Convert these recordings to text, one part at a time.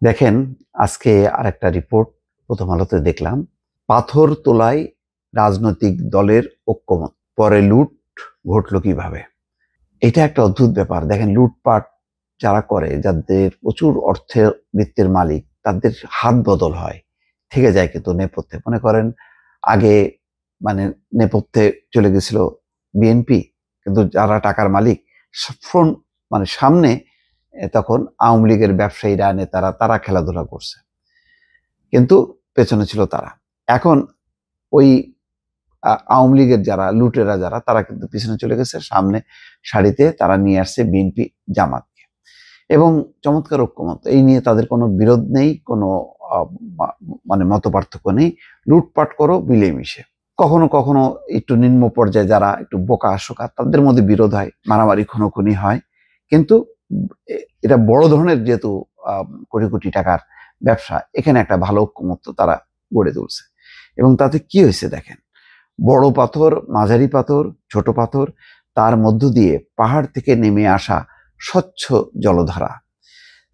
দেখেন, আজকে আরেকটা রিপোর্ট প্রথম আলোতে দেখলাম। পাথর তোলায় রাজনৈতিক দলের ঐক্যমত, পরে লুট ঘটল কিভাবে। এটা একটা অদ্ভুত ব্যাপার। দেখেন, লুটপাট যারা করে, যাদের প্রচুর অর্থবিত্তের মালিক, তাদের হাত বদল হয়, থেকে যায় কিন্তু নেপথ্যে। মনে করেন আগে মানে নেপথ্যে চলে গেছিল বিএনপি, কিন্তু যারা টাকার মালিক ফ্রন্ট সামনে তখন আওয়ামী লীগের ব্যবসায়ীরা, নেতারা, তারা খেলাধুলা করছে, কিন্তু পেছনে ছিল তারা। এখন ওই আওয়ামী লীগের যারা লুটেরা, যারা, তারা কিন্তু পিছনে চলে গেছে, সামনে সারিতে তারা নিয়ে আসছে বিএনপি জামাতকে। এবং চমৎকার ঐক্যমত, এই নিয়ে তাদের কোনো বিরোধ নেই, কোনো মত পার্থক্য নেই। লুটপাট করো মিলেমিশে। কখনো কখনো একটু নিম্ন পর্যায়ে যারা একটু বোকা আশোকা, তাদের মধ্যে বিরোধ হয়, মারামারি খুনোখুনি হয়, কিন্তু এটা বড় ধরনের যেহেতু কোটি কোটি টাকার ব্যবসা, এখানে একটা ভালো ঐক্যমত্য তারা গড়ে তুলছে। এবং তাতে কি হয়েছে দেখেন, বড় পাথর, মাঝারি পাথর, ছোট পাথর, তার মধ্য দিয়ে পাহাড় থেকে নেমে আসা স্বচ্ছ জলধারা।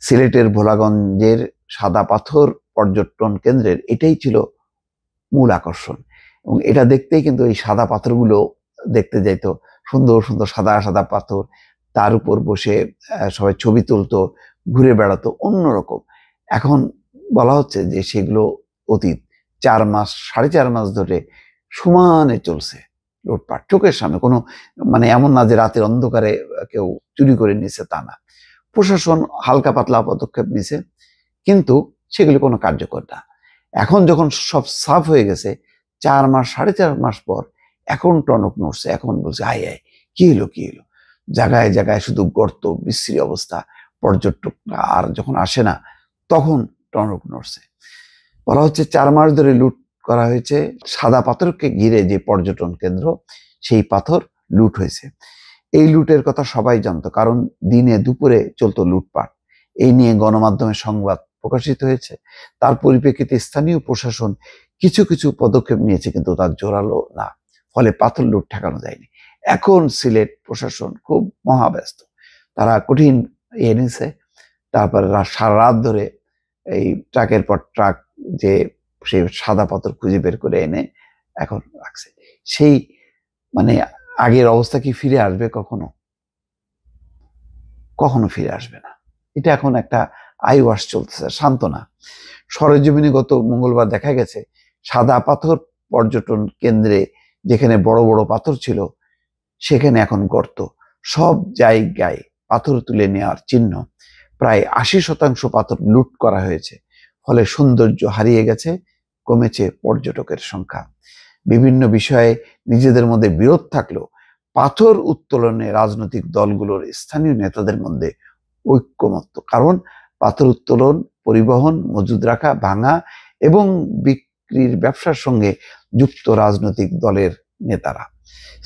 সিলেটের ভোলাগঞ্জের সাদা পাথর পর্যটন কেন্দ্রের এটাই ছিল মূল আকর্ষণ। এবং এটা দেখতেই কিন্তু এই সাদা পাথরগুলো দেখতে যাইতো, সুন্দর সুন্দর সাদা সাদা পাথর, তার উপর বসে সবাই ছবি তুলতো, ঘুরে বেড়াতো অন্যরকম। এখন বলা হচ্ছে যে সেগুলো অতীত। 4 মাস, 4.5 মাস ধরে সমানে চলছে লুটপাট, চোখের সামনে। কোনো এমন না যে রাতের অন্ধকারে কেউ চুরি করে নিছে, তা না। প্রশাসন হালকা পাতলা পদক্ষেপ নিছে, কিন্তু সেগুলো কোনো কার্যকর না। এখন যখন সব সাফ হয়ে গেছে, 4 মাস, 4.5 মাস পর এখন টনক নড়ছে। এখন বলছে আয় আয়, কি হলো কি হলো। জায়গায় জায়গায় শুধু গর্ত, বিশ্রী অবস্থা। পর্যটক আর যখন আসে না, তখন টনক নড়ছে। বলা হচ্ছে 4 মাস ধরে লুট করা হয়েছে। সাদা পাথরকে ঘিরে যে পর্যটন কেন্দ্র, সেই পাথর লুট হয়েছে। এই লুটের কথা সবাই জানতো, কারণ দিনে দুপুরে চলতো লুটপাট। এই নিয়ে গণমাধ্যমে সংবাদ প্রকাশিত হয়েছে। তার পরিপ্রেক্ষিতে স্থানীয় প্রশাসন কিছু কিছু পদক্ষেপ নিয়েছে, কিন্তু তার জোরালো না। ফলে পাথর লুট ঠেকানো যায়নি। এখন সিলেট প্রশাসন খুব মহাব্যস্ত। তারা কঠিন নিছে। তারপরে সারা রাত ধরে এই ট্রাকের পর ট্রাক, যে সেই সাদা পাথর খুঁজে বের করে এনে এখন রাখছে। সেই আগের অবস্থা কি ফিরে আসবে? কখনো কখনো ফিরে আসবে না। এটা এখন একটা আই ওয়াশ চলতেছে, সান্ত্বনা। সরেজমিনে গত মঙ্গলবার দেখা গেছে, সাদা পাথর পর্যটন কেন্দ্রে যেখানে বড় বড় পাথর ছিল, সেখানে এখন গর্ত। সব জায়গায় পাথর তুলে নেওয়ার চিহ্ন। প্রায় 80% পাথর লুট করা হয়েছে। ফলে সৌন্দর্য হারিয়ে গেছে, কমেছে পর্যটকের সংখ্যা। বিভিন্ন বিষয়ে নিজেদের মধ্যে বিরোধ থাকলেও পাথর উত্তোলনে রাজনৈতিক দলগুলোর স্থানীয় নেতাদের মধ্যে ঐক্যমত্য। কারণ পাথর উত্তোলন, পরিবহন, মজুদ রাখা, ভাঙা এবং বিক্রির ব্যবসার সঙ্গে যুক্ত রাজনৈতিক দলের নেতারা।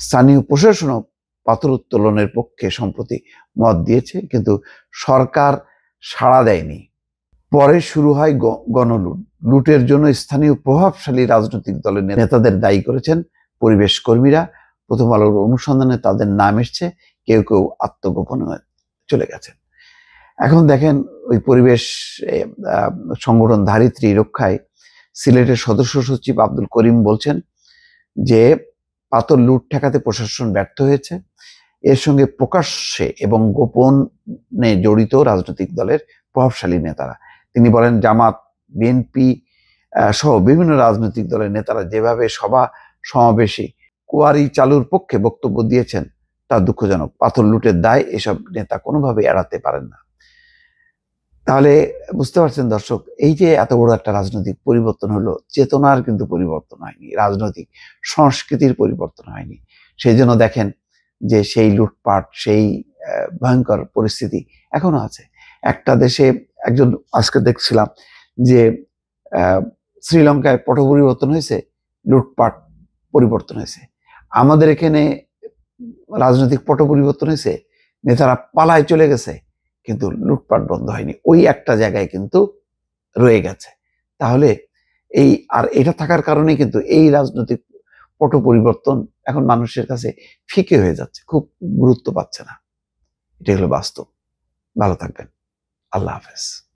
স্থানীয় প্রশাসনও পাথর উত্তোলনের পক্ষে সম্প্রতি মত দিয়েছে, কিন্তু সরকার সাড়া দেয়নি। পরে শুরু হয় গণলুট। লুটের জন্য স্থানীয় প্রভাবশালী রাজনৈতিক দলের নেতাদের দায়ী করেছেন পরিবেশ কর্মীরা। প্রথম আলোর অনুসন্ধানে তাদের নাম এসছে, কেউ কেউ আত্মগোপনে চলে গেছেন। এখন দেখেন, ওই পরিবেশ সংগঠন ধারিত্রী রক্ষায় সিলেটের সদস্য সচিব আব্দুল করিম বলছেন যে পাথর লুট ঠেকাতে প্রশাসন ব্যর্থ হয়েছে। এর সঙ্গে প্রকাশ্যে এবং গোপনে জড়িত রাজনৈতিক দলের প্রভাবশালী নেতারা। তিনি বলেন, জামাত, বিএনপি সহ বিভিন্ন রাজনৈতিক দলের নেতারা যেভাবে সভা সমাবেশে কুয়ারি চালুর পক্ষে বক্তব্য দিয়েছেন, তা দুঃখজনক। পাথর লুটের দায় এসব নেতা কোনোভাবে এড়াতে পারেন না। তাহলে বুঝতে পারছেন দর্শক, এই যে এত বড় একটা রাজনৈতিক পরিবর্তন হলো, চেতনার কিন্তু পরিবর্তন হয়নি, রাজনৈতিক সংস্কৃতির পরিবর্তন হয়নি। সেই জন্য দেখেন যে সেই লুটপাট, সেই ভয়ঙ্কর পরিস্থিতি এখনো আছে। একটা দেশে একজন, আজকে দেখছিলাম যে শ্রীলঙ্কায় পট পরিবর্তন হয়েছে, লুটপাট পরিবর্তন হয়েছে। আমাদের এখানে রাজনৈতিক পট পরিবর্তন হয়েছে, নেতারা পালায় চলে গেছে, কিন্তু লুটপাট বন্ধ হয়নি। ওই একটা জায়গায় কিন্তু রয়ে গেছে। তাহলে এটা থাকার কারণে কিন্তু এই রাজনৈতিক পট পরিবর্তন এখন মানুষের কাছে ফিকে হয়ে যাচ্ছে, খুব গুরুত্ব পাচ্ছে না। এটা হলো বাস্তব। ভালো থাকবেন। আল্লাহ হাফেজ।